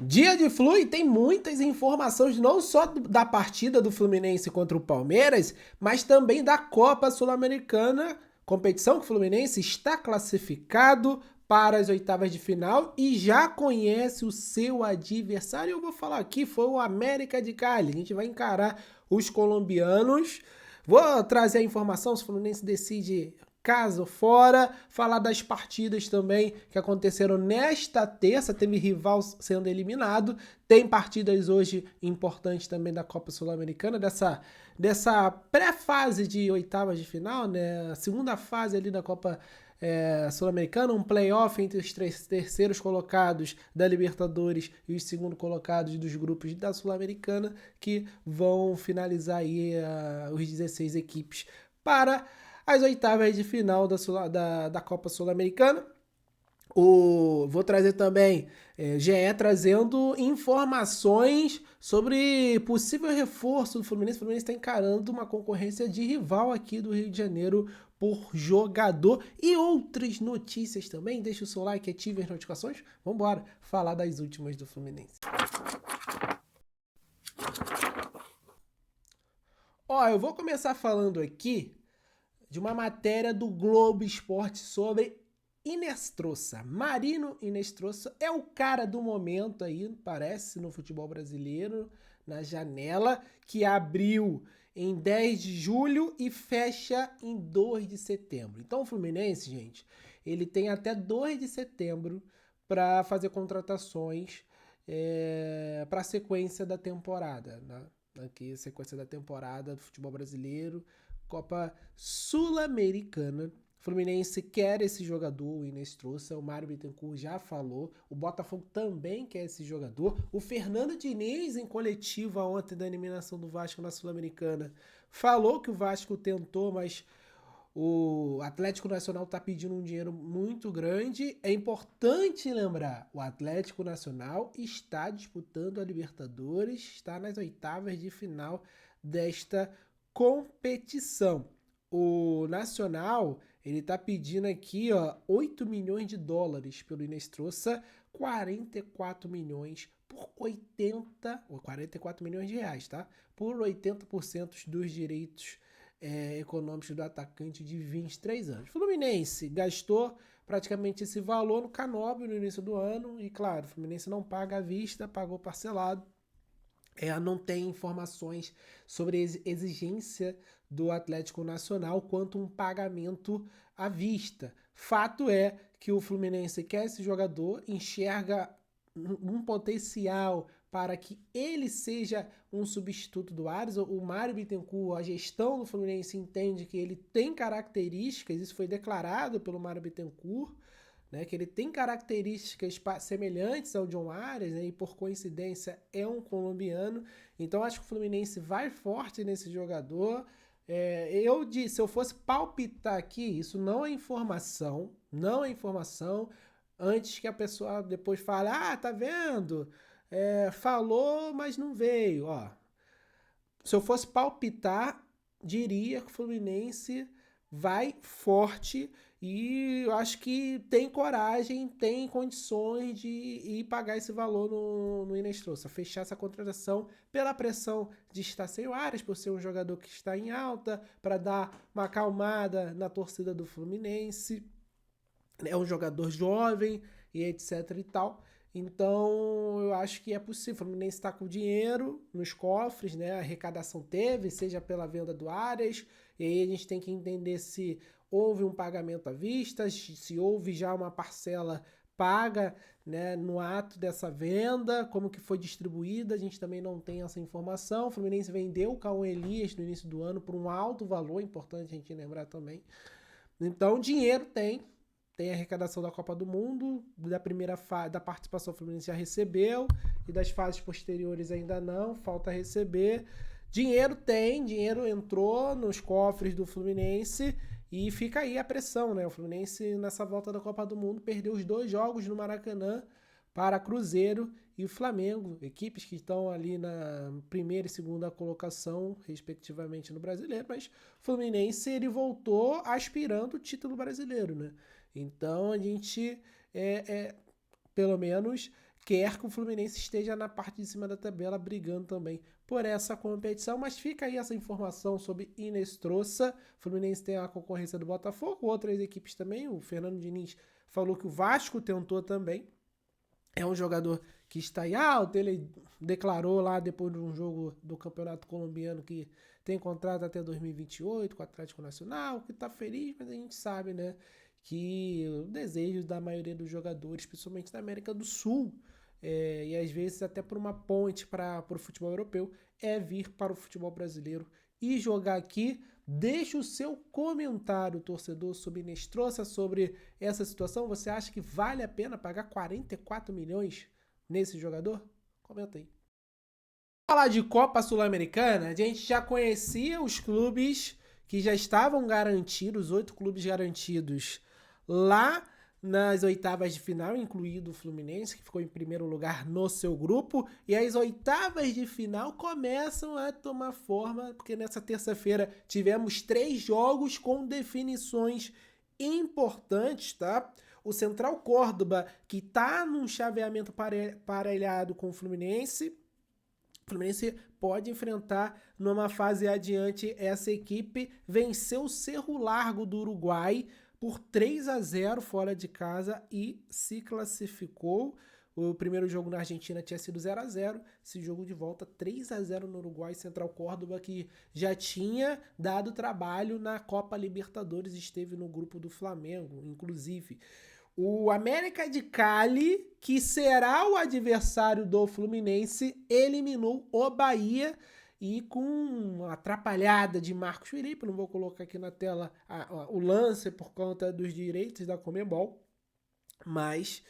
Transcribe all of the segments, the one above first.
Dia de Flu e tem muitas informações não só da partida do Fluminense contra o Palmeiras, mas também da Copa Sul-Americana, competição que o Fluminense está classificado para as oitavas de final e já conhece o seu adversário. Eu vou falar aqui, foi o América de Cali. A gente vai encarar os colombianos. Vou trazer a informação se o Fluminense decide casa ou fora, falar das partidas também que aconteceram nesta terça, teve rival sendo eliminado, tem partidas hoje importantes também da Copa Sul-Americana, dessa pré-fase de oitavas de final, né? A segunda fase ali da Copa Sul-Americana, um playoff entre os três terceiros colocados da Libertadores e os segundos colocados dos grupos da Sul-Americana, que vão finalizar aí os 16 equipes para as oitavas de final da Copa Sul-Americana. Vou trazer também GE trazendo informações sobre possível reforço do Fluminense. O Fluminense está encarando uma concorrência de rival aqui do Rio de Janeiro por jogador e outras notícias também. Deixa o seu like, ative as notificações. Vamos embora falar das últimas do Fluminense. Eu vou começar falando aqui de uma matéria do Globo Esporte sobre Inestrosa. Marino Inestrosa é o cara do momento aí, parece, no futebol brasileiro, na janela, que abriu em 10 de julho e fecha em 2 de setembro. Então o Fluminense, gente, ele tem até 2 de setembro para fazer contratações para a sequência da temporada, né? Aqui, sequência da temporada do futebol brasileiro, Copa Sul-Americana. Fluminense quer esse jogador, o Inestrosa, o Mário Bittencourt já falou, o Botafogo também quer esse jogador, o Fernando Diniz, em coletiva ontem da eliminação do Vasco na Sul-Americana, falou que o Vasco tentou, mas o Atlético Nacional está pedindo um dinheiro muito grande. É importante lembrar, o Atlético Nacional está disputando a Libertadores, está nas oitavas de final desta competição. O Nacional, ele tá pedindo aqui, 8 milhões de dólares pelo Inestrosa, 44 milhões por 44 milhões de reais, tá? Por 80% dos direitos econômicos do atacante de 23 anos. O Fluminense gastou praticamente esse valor no Canóbio no início do ano e, claro, o Fluminense não paga à vista, pagou parcelado. Não tem informações sobre a exigência do Atlético Nacional quanto um pagamento à vista. Fato é que o Fluminense quer esse jogador, enxerga um potencial para que ele seja um substituto do Ares. O Mário Bittencourt, a gestão do Fluminense entende que ele tem características, isso foi declarado pelo Mário Bittencourt, né, que ele tem características semelhantes ao John Arias, né, e por coincidência é um colombiano. Então acho que o Fluminense vai forte nesse jogador. Se eu fosse palpitar aqui, isso não é informação, antes que a pessoa depois fale, tá vendo? Falou, mas não veio. Se eu fosse palpitar, diria que o Fluminense vai forte e eu acho que tem coragem, tem condições de ir pagar esse valor no Inestrosa, fechar essa contratação pela pressão de estar sem o Arias, por ser um jogador que está em alta, para dar uma acalmada na torcida do Fluminense. É um jogador jovem e etc e tal. Então, eu acho que é possível. O Fluminense está com dinheiro nos cofres, né? A arrecadação teve, seja pela venda do Arias, e aí a gente tem que entender se houve um pagamento à vista, se houve já uma parcela paga, né, no ato dessa venda, como que foi distribuída, a gente também não tem essa informação. O Fluminense vendeu o Cauã Elias no início do ano por um alto valor, importante a gente lembrar também. Então, dinheiro tem a arrecadação da Copa do Mundo, da primeira fase, da participação, o Fluminense já recebeu, e das fases posteriores ainda não, falta receber. Dinheiro entrou nos cofres do Fluminense e fica aí a pressão, né? O Fluminense, nessa volta da Copa do Mundo, perdeu os 2 jogos no Maracanã para Cruzeiro e o Flamengo, equipes que estão ali na primeira e segunda colocação, respectivamente, no Brasileiro, mas o Fluminense, ele voltou aspirando o título brasileiro, né? Então a gente, pelo menos, quer que o Fluminense esteja na parte de cima da tabela brigando também por essa competição, mas fica aí essa informação sobre Inestrosa. O Fluminense tem a concorrência do Botafogo, outras equipes também, o Fernando Diniz falou que o Vasco tentou também, é um jogador que está em alta, ele declarou lá depois de um jogo do Campeonato Colombiano que tem contrato até 2028 com o Atlético Nacional, que está feliz, mas a gente sabe, né, que o desejo da maioria dos jogadores, principalmente da América do Sul, e às vezes até por uma ponte para o futebol europeu, é vir para o futebol brasileiro e jogar aqui. Deixa o seu comentário, torcedor, sobre Inestrosa, sobre essa situação. Você acha que vale a pena pagar 44 milhões nesse jogador? Comenta aí. Falar de Copa Sul-Americana, a gente já conhecia os clubes que já estavam garantidos, 8 clubes garantidos lá nas oitavas de final, incluído o Fluminense, que ficou em primeiro lugar no seu grupo. E as oitavas de final começam a tomar forma, porque nessa terça-feira tivemos 3 jogos com definições importantes, tá? O Central Córdoba, que tá num chaveamento parelhado com o Fluminense pode enfrentar numa fase adiante essa equipe. Venceu o Cerro Largo do Uruguai por 3-0 fora de casa e se classificou. O primeiro jogo na Argentina tinha sido 0-0, esse jogo de volta 3-0 no Uruguai. Central Córdoba, que já tinha dado trabalho na Copa Libertadores, esteve no grupo do Flamengo, inclusive. O América de Cali, que será o adversário do Fluminense, eliminou o Bahia e com uma atrapalhada de Marcos Felipe, não vou colocar aqui na tela o lance por conta dos direitos da Conmebol, mas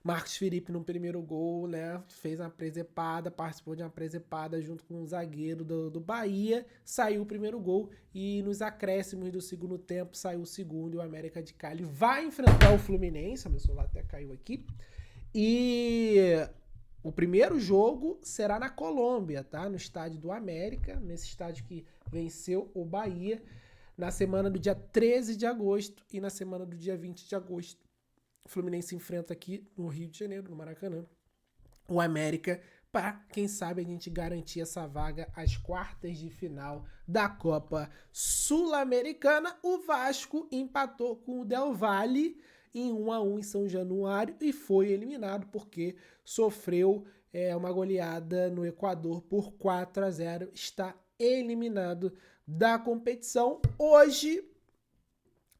Marcos Felipe no primeiro gol, né, fez uma presepada, participou de uma presepada junto com o zagueiro do Bahia, saiu o primeiro gol e nos acréscimos do segundo tempo saiu o segundo e o América de Cali vai enfrentar o Fluminense. Meu celular até caiu aqui. E o primeiro jogo será na Colômbia, tá? No estádio do América, nesse estádio que venceu o Bahia, na semana do dia 13 de agosto e na semana do dia 20 de agosto. O Fluminense enfrenta aqui no Rio de Janeiro, no Maracanã, o América, para, quem sabe, a gente garantir essa vaga às quartas de final da Copa Sul-Americana. O Vasco empatou com o Del Valle em 1-1 em São Januário e foi eliminado porque sofreu uma goleada no Equador por 4-0. Está eliminado da competição. Hoje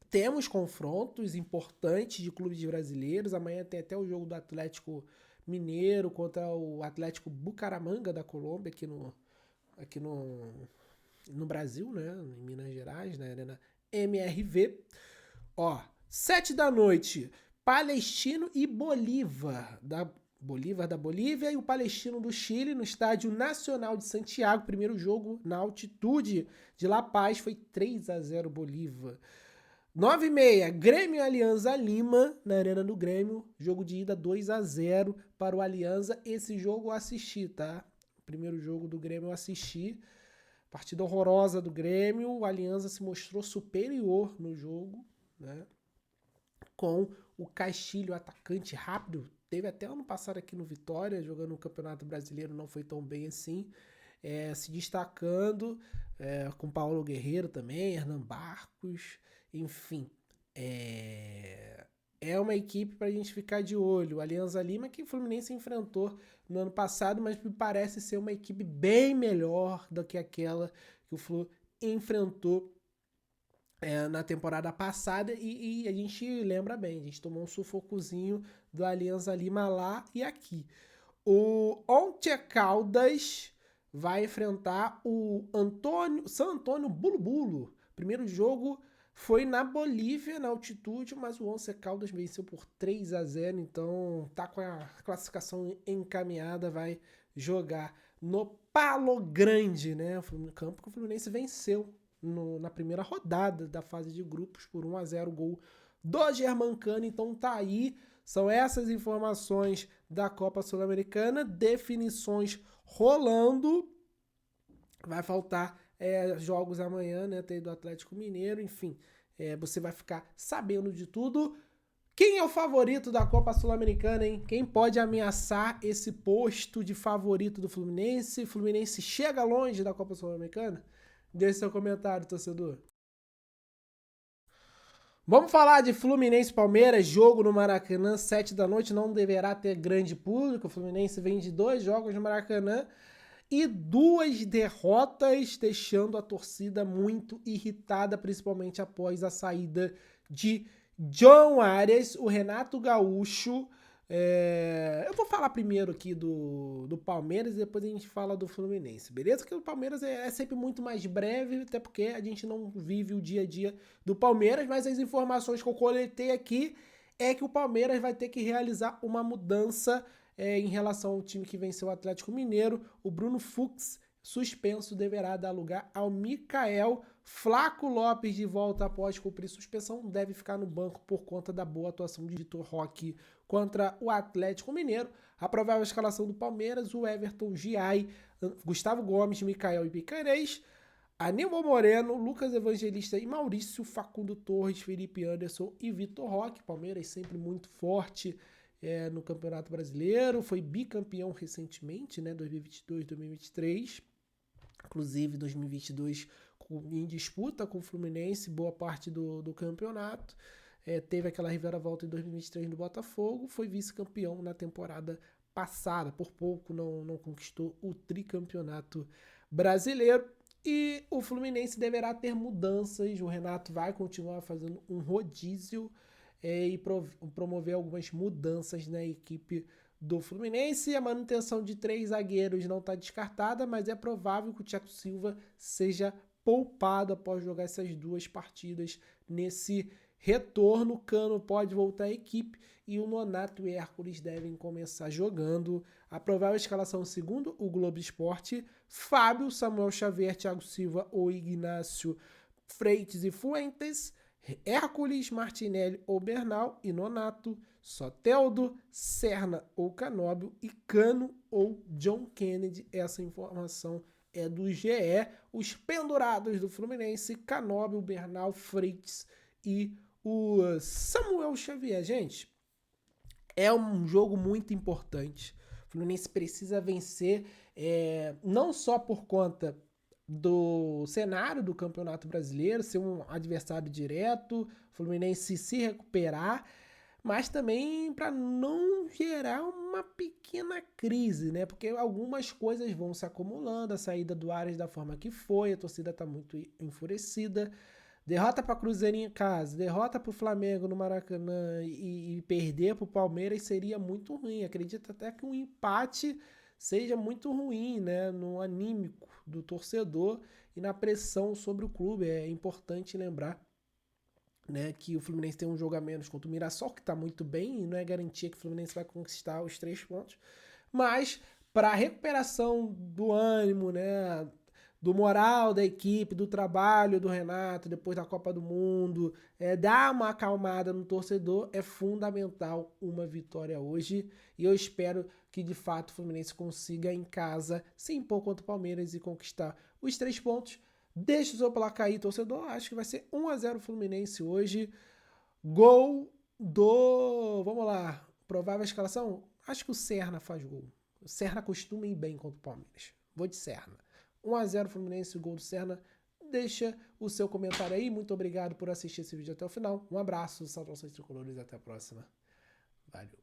temos confrontos importantes de clubes brasileiros. Amanhã tem até o jogo do Atlético Mineiro contra o Atlético Bucaramanga da Colômbia, aqui no Brasil, né? Em Minas Gerais, na Arena MRV. 7 da noite, Palestino e Bolívar da Bolívia e o Palestino do Chile no Estádio Nacional de Santiago. Primeiro jogo na altitude de La Paz, foi 3-0 Bolívar. 9h30, Grêmio e Alianza Lima, na Arena do Grêmio. Jogo de ida 2-0 para o Alianza. Esse jogo eu assisti, tá? O primeiro jogo do Grêmio eu assisti. Partida horrorosa do Grêmio. O Alianza se mostrou superior no jogo, né? Com o Castilho, atacante rápido. Teve até ano passado aqui no Vitória, jogando no Campeonato Brasileiro, não foi tão bem assim. Se destacando, com Paulo Guerreiro também, Hernan Barcos. Enfim, é uma equipe para a gente ficar de olho. O Alianza Lima, que o Fluminense enfrentou no ano passado, mas me parece ser uma equipe bem melhor do que aquela que o Flu enfrentou na temporada passada. E a gente lembra bem, a gente tomou um sufocozinho do Alianza Lima lá e aqui. O Once Caldas vai enfrentar o San Antônio Bulu Bulu. Primeiro jogo foi na Bolívia, na altitude, mas o Once Caldas venceu por 3-0, então tá com a classificação encaminhada, vai jogar no Palo Grande, né? O campo que o Fluminense venceu na primeira rodada da fase de grupos por 1-0, gol do Germancano. Então tá aí, são essas informações da Copa Sul-Americana, definições rolando, vai faltar jogos amanhã, né? Tem do Atlético Mineiro, enfim, você vai ficar sabendo de tudo. Quem é o favorito da Copa Sul-Americana, hein? Quem pode ameaçar esse posto de favorito do Fluminense? Fluminense chega longe da Copa Sul-Americana? Deixe seu comentário, torcedor. Vamos falar de Fluminense e Palmeiras, jogo no Maracanã, 7 da noite, não deverá ter grande público. O Fluminense vem de 2 jogos no Maracanã e 2 derrotas, deixando a torcida muito irritada, principalmente após a saída de John Arias, o Renato Gaúcho. Eu vou falar primeiro aqui do Palmeiras e depois a gente fala do Fluminense, beleza? Porque o Palmeiras é sempre muito mais breve, até porque a gente não vive o dia a dia do Palmeiras, mas as informações que eu coletei aqui é que o Palmeiras vai ter que realizar uma mudança em relação ao time que venceu o Atlético Mineiro. O Bruno Fux, suspenso, deverá dar lugar ao Mikael. Flaco Lopes, de volta após cumprir suspensão, deve ficar no banco por conta da boa atuação de Vitor Roque contra o Atlético Mineiro. A provável escalação do Palmeiras: o Everton, Giai, Gustavo Gomes, Mikael e Picarez, Aníbal Moreno, Lucas Evangelista e Maurício, Facundo Torres, Felipe Anderson e Vitor Roque. Palmeiras sempre muito forte no Campeonato Brasileiro, foi bicampeão recentemente, né, 2022, 2023, inclusive 2022 em disputa com o Fluminense, boa parte do campeonato. Teve aquela reviravolta em 2023 no Botafogo, foi vice-campeão na temporada passada, por pouco não conquistou o tricampeonato brasileiro. E o Fluminense deverá ter mudanças, o Renato vai continuar fazendo um rodízio e promover algumas mudanças na equipe do Fluminense. A manutenção de 3 zagueiros não está descartada, mas é provável que o Thiago Silva seja poupado após jogar essas 2 partidas nesse retorno. Cano pode voltar à equipe e o Nonato e Hércules devem começar jogando. A provável escalação, segundo o Globo Esporte: Fábio, Samuel Xavier, Thiago Silva ou Ignácio, Freitas e Fuentes, Hércules, Martinelli ou Bernal e Nonato, Soteldo, Serna ou Canóbio e Cano ou John Kennedy. Essa informação é do GE. Os pendurados do Fluminense: Canóbio, Bernal, Freitas e o Samuel Xavier. Gente, é um jogo muito importante. O Fluminense precisa vencer, não só por conta do cenário do Campeonato Brasileiro, ser um adversário direto, o Fluminense se recuperar, mas também para não gerar uma pequena crise, né? Porque algumas coisas vão se acumulando, a saída do Arias da forma que foi, a torcida está muito enfurecida. Derrota para Cruzeiro em casa, derrota para o Flamengo no Maracanã e perder para o Palmeiras seria muito ruim. Acredito até que um empate seja muito ruim, né, no anímico do torcedor e na pressão sobre o clube. É importante lembrar, né, que o Fluminense tem um jogo a menos contra o Mirassol, que está muito bem, e não é garantia que o Fluminense vai conquistar os 3 pontos. Mas para a recuperação do ânimo, né, do moral da equipe, do trabalho do Renato depois da Copa do Mundo, dar uma acalmada no torcedor, é fundamental uma vitória hoje. E eu espero que de fato o Fluminense consiga em casa se impor contra o Palmeiras e conquistar os 3 pontos. Deixa o seu placar aí, torcedor. Acho que vai ser 1-0 Fluminense hoje. Gol do... Vamos lá. Provável escalação? Acho que o Serna faz gol. O Serna costuma ir bem contra o Palmeiras. Vou de Serna. 1-0 Fluminense, o gol do Serna. Deixa o seu comentário aí. Muito obrigado por assistir esse vídeo até o final. Um abraço, saudações tricolores e até a próxima. Valeu.